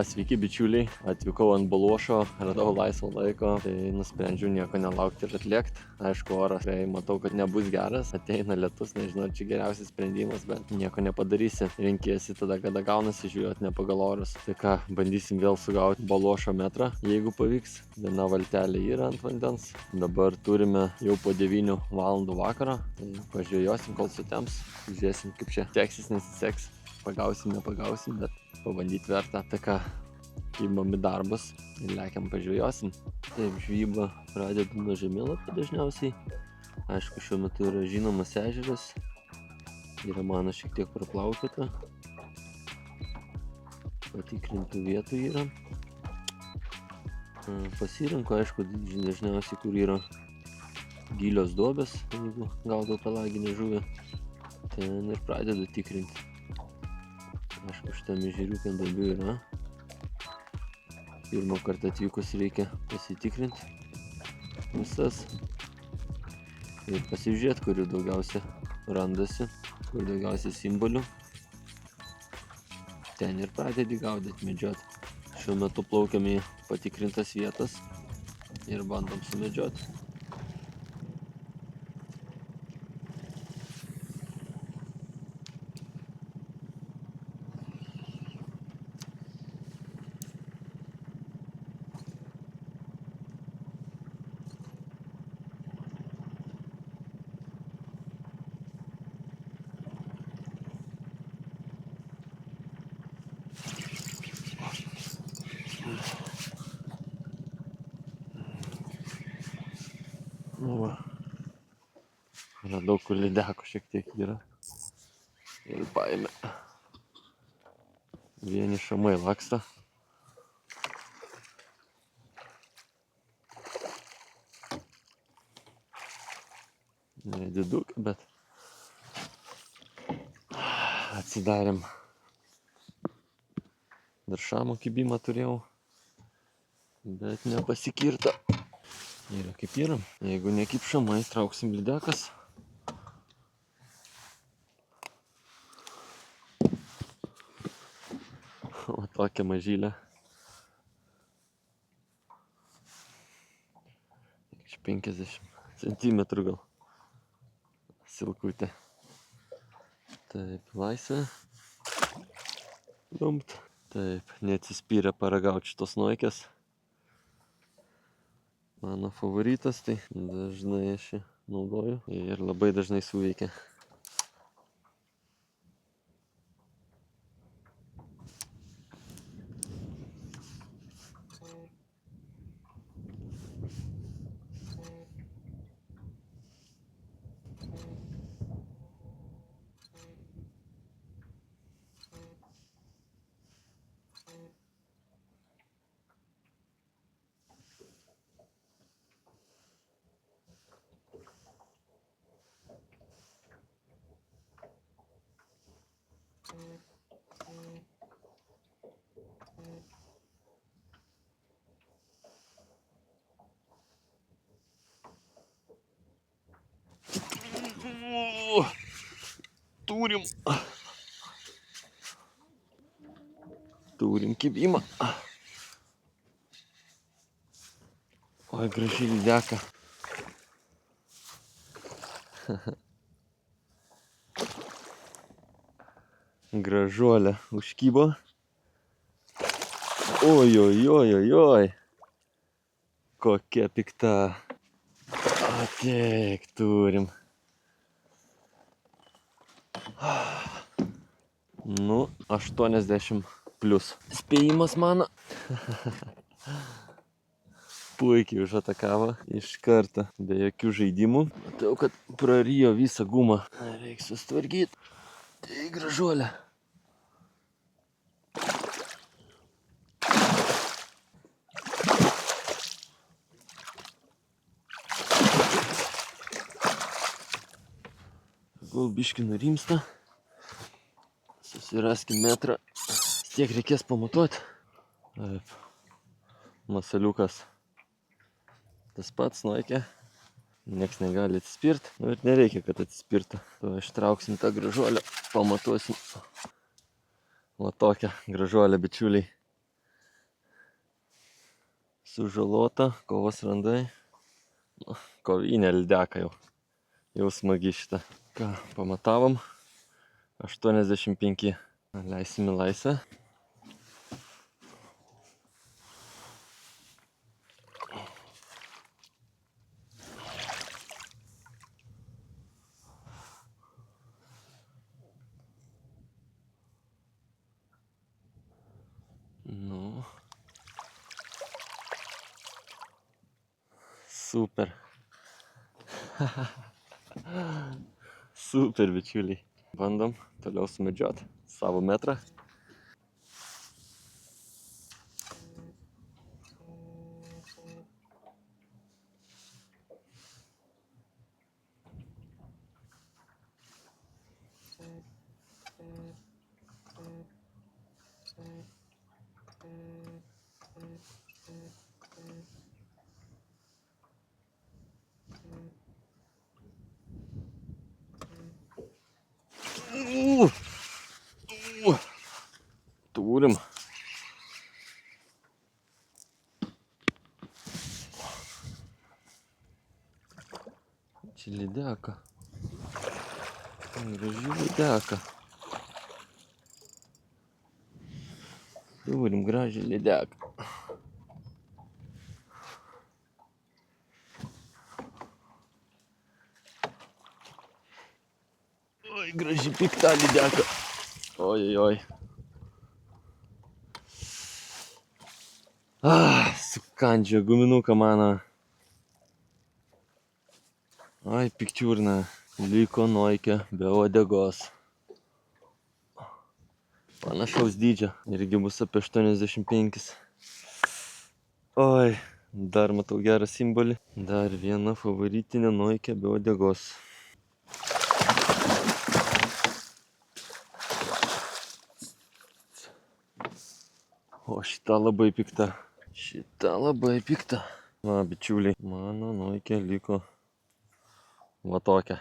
Sveiki bičiuliai, atvykau ant Baluošo, radau laisvo laiko, tai nusprendžiau nieko nelaukti ir atlėkti. Aišku, oras, tai matau, kad nebus geras, ateina lietus, nežinau, čia geriausias sprendimas, bet nieko nepadarysi. Renkiesi tada, kada gaunasi žiūrėti ne pagal orus. Tai ką, bandysim vėl sugauti Baluošo metrą, jeigu pavyks. Viena valtelė yra ant vandens. Dabar turime jau po 9 valandų vakaro, tai pažiūrėjosim, kol sutems. Žiūrėsim, kaip čia seksis, nesiseks. Pagausim, nepagausim, bet pabandyti verta. Tai ką, kibam į darbus ir lekiam pažvejosim. Taip, žvejyba pradedu nuo žemėlapio dažniausiai. Aišku, šiuo metu yra žinomas ežeras. Yra mano šiek tiek praplaukiota. Patikrintų vietų yra. Pasirinko, aišku, dažniausiai, kur yra gilios duobės, jeigu gaudau pelaginę žuvį. Ten ir pradedu tikrinti. Aišku, šitam ežeriuke duobių yra. Pirmą kartą atvykus reikia pasitikrinti visas ir pasižiūrėti, kurių daugiausia randasi, kur daugiausia simbolių. Ten ir pradedi gaudyti, medžioti. Šiuo metu plaukiam į patikrintas vietas ir bandom sumedžioti. Nu va, radau, kur lydeko šiek tiek yra ir paėmė. Vieni šamai laksta. Nedidukai, bet atsidarėm. Dar šamo kibimą turėjau, bet nepasikirta. Yra kaip yra. Jeigu nekip šamai, trauksim lydekas. O tokia mažylė. Iš 50 centimetrų gal. Silkutė. Taip, laisvė. Dumpt. Taip, neatsispyrė paragauti šitos nuokės. Mano favoritas, tai dažnai aš jį naudoju ir labai dažnai suveikia. Turim kibimą. Oi, gražiai lydeka. Gražuolė užkybo. Oi, oi, oi, oi, oi. Kokia pikta. Ateik, turim. Nu, 80 plius. Spėjimas mano. Puikiai užatakavo iš karto, be jokių žaidimų. Matau, kad prarijo visą gumą. Reiks sustvarkyti. Tai gražuolė. Gal biškį nurimsta. Susiraskim metrą. Tiek reikės pamatuoti. Taip. Masaliukas. Tas pats Noikė. Niekas negali atsispirti. Nu ir nereikia, kad atsispirtų. To ištrauksim tą gražuolę. Pamatuosim. Va tokia gražuolė, bičiuliai. Sužalota, kovos randai. Nu, kovinė lydeka jau. Jau smagi šitą. Ką, pamatavom. 85. Leisim į laisvę. Nu. Super. Super, bičiuliai. Bandom toliau sumedžiot savo metrą. Turim. Čia lydeka. Graži lydeka. Turim gražią lydeką. Oi, graži pikta lydeka. Oi. Sukandžio guminuką mano. Ai, pikčiurna. Liko Noikė be uodegos. Panašaus dydžio. Irgi bus apie 85. Oi, dar matau gerą simbolį. Dar viena favoritinė Noikė be uodegos. O šita labai pikta. Va, bičiuliai, mano Noikė liko va tokia.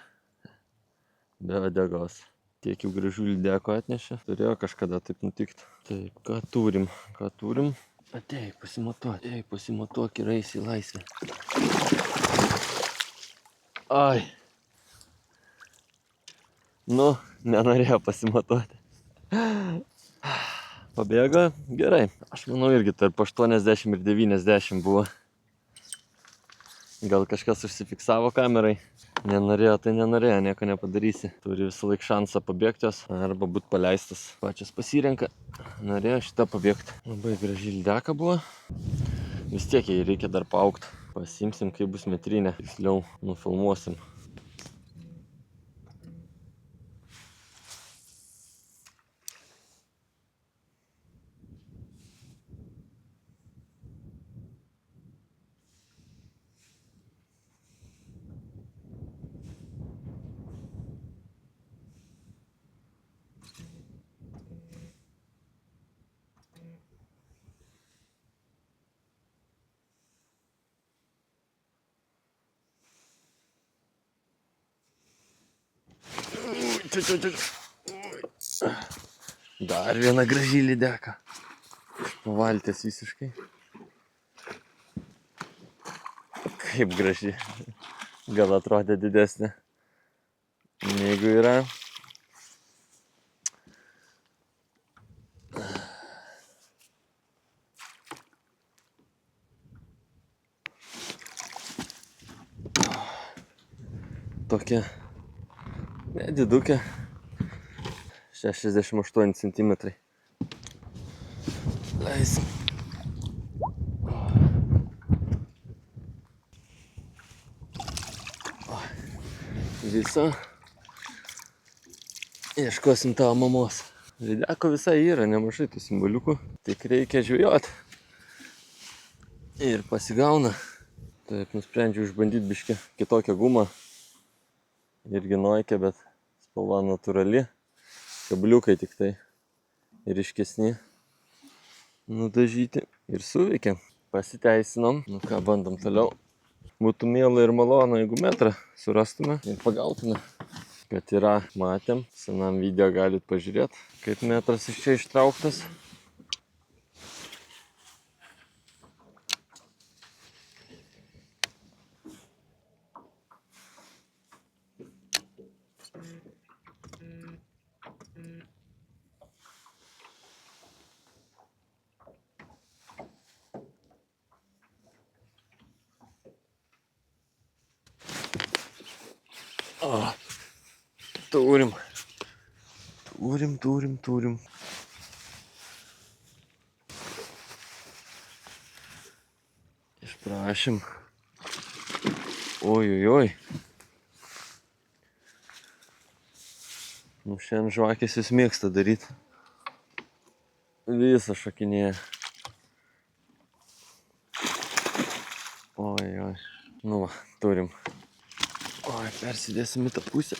Be uodegos. Tiek jau gražių lydekų atnešė. Turėjo kažkada taip nutikti. Taip, ką turim? Ateik pasimatuok ir eisi į laisvę. Ai. Nu, nenorėjo pasimatuoti. Pabėgo? Gerai. Aš manau irgi tarp 80 ir 90 buvo. Gal kažkas užsifiksavo kamerai. Nenorėjo, tai nenorėjo, nieko nepadarysi. Turi visą laik šansą pabėgti jos arba būt paleistas. Pačias pasirenka. Norėjo šitą pabėgti. Labai graži lydeka buvo. Vis tiek jai reikia dar paaugti. Pasimsim, kai bus metrinė. Tiksliau nufilmuosim. Dar viena graži lydeka. Pavaltės visiškai. Kaip graži. Gal atrodė didesnė, negu yra. Tokia nedidukė. 68 centimetrai. Leisim. visa. Ieškosim tavo mamos. Lydeko visai yra, nemažai tų simboliukų. Tik reikia žvejoti. Ir pasigauna. Taip, nusprendžiau išbandyti biškį kitokią gumą. Irgi Noike, bet spalva natūrali. Kabliukai tik tai ryškesni. Nudažyti. Ir suveikė. Pasiteisinom. Nu ką, bandom toliau. Būtų miela ir malonu, jeigu metrą surastume ir pagautume. Kad yra, matėm, senam video galit pažiūrėti, kaip metras iš čia ištrauktas. Turim. Išprašym. Oi. Nu, šiandien žvakės jis mėgsta daryti. Visą šakinėje. Oi. Nu va, turim. Oi, persidėsim į tą pusę.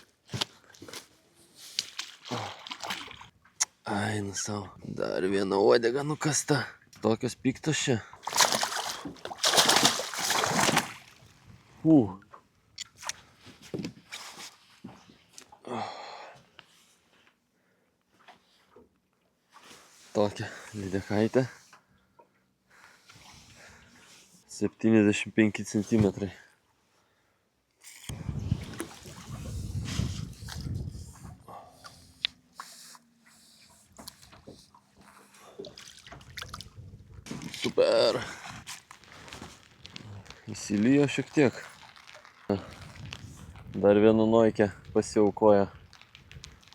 Ai, nu savo. Dar viena uodega nukasta. Tokios piktos čia. Tokia lydekaitė. 75 centimetrai. Super. Įsilijo šiek tiek. Dar viena Noike pasiaukoja.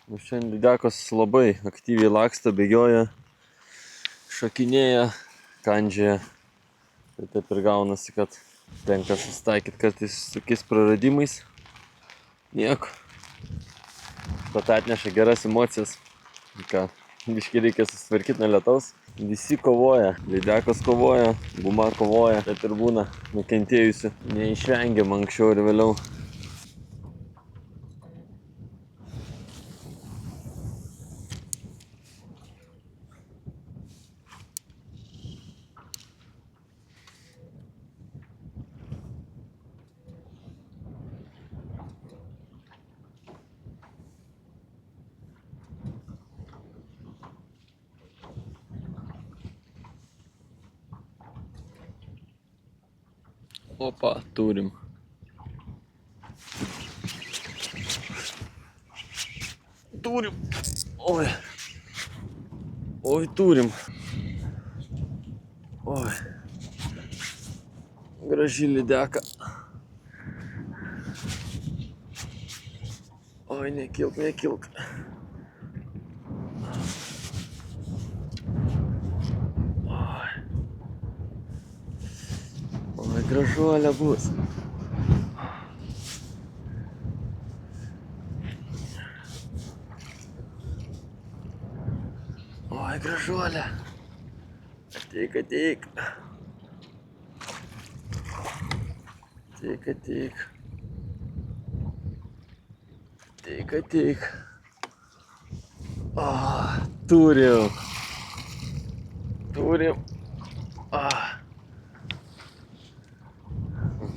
Nu, šiandien lydekos labai aktyviai laksto, bėgioja, šakinėja, kandžioja. Tai taip ir gaunasi, kad tenka susitaikyti kartais su tokiais praradimais. Nieko. Bet atneša geras emocijas. Ką, biškį reikia susitvarkyti nuo lietaus. Visi kovoja, lydekos kovoja, guma kovoja, taip ir būna nukentėjusių. Neišvengiam anksčiau ir vėliau. Opa, turim. Oi, turim. Oi. Graži lydeka. Oi, nekilk. Oi, gražuolė bus. Oi, gražuolė. Ateik. Ateik. Turim.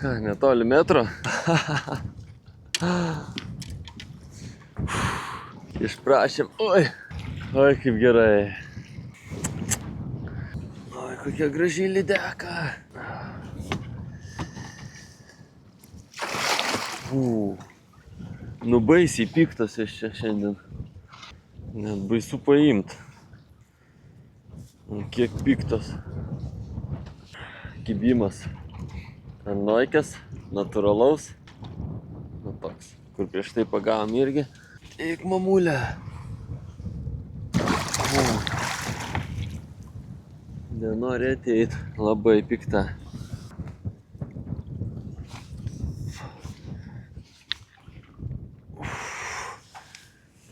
Ką, netoli metro? Išprašėm. Oi, kaip gerai. Oi, kokia graži lydeka. Nu, baisiai piktas aš čia šiandien. Net baisu paimt. Kiek piktas. Kibimas. Ant Noikės, natūralaus. Nu, toks, kur prieš tai pagavom irgi. Eik, mamulė. Nenori ateit, labai pikta.